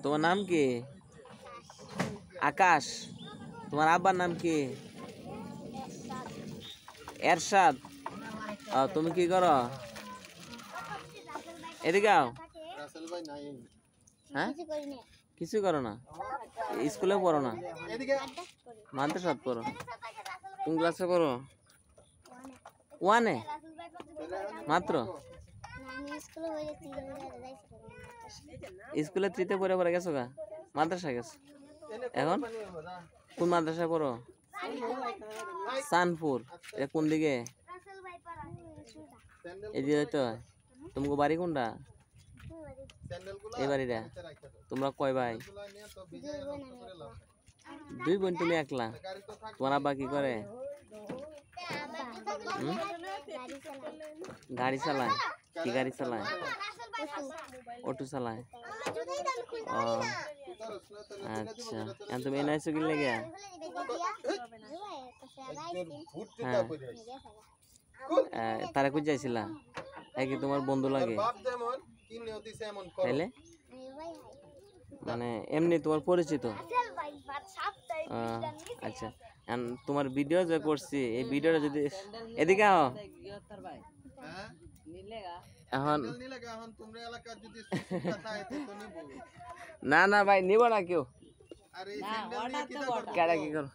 তোমার নাম কি? আকাশ। তোমার আব্বার নাম কি? এরশাদ। তুমি কি করো? এদিকে আও। হ্যাঁ, কিছু করো না? স্কুলে পড়ো না? মাদ্রাসাত পড়ো? কোন ক্লাসে পড়ো? ওয়ানে মাত্র? স্কুলে 3-তে পড়ে গেছো গা? মাদ্রাসা গেছো এখন? কোন মাদ্রাসায় পড়ো? সানপুর। এটা কোন দিকে? এদিকে যাইতে হয়। তোমাকে বাড়ি কোনটা? এই বাড়িটা। তোমরা কয় ভাই? 2 বোন, তুমি একলা? তোমার আব্বা কি করে? গাড়ি চালায়? কি গাড়ি চালায়? অটো চালায়। ও আচ্ছা, এখন তুমি এনে আইছো কি লেগে? হ্যাঁ, তারা কই যাইছিলা? কি তোমার বন্ধু লাগে? তাইলে মানে এমনি তোমার পরিচিত? আচ্ছা, তোমার ভিডিও যে করছি এই ভিডিওটা যদি এদিকে আও এখন না না ভাই নিব না কেউ। কি করো?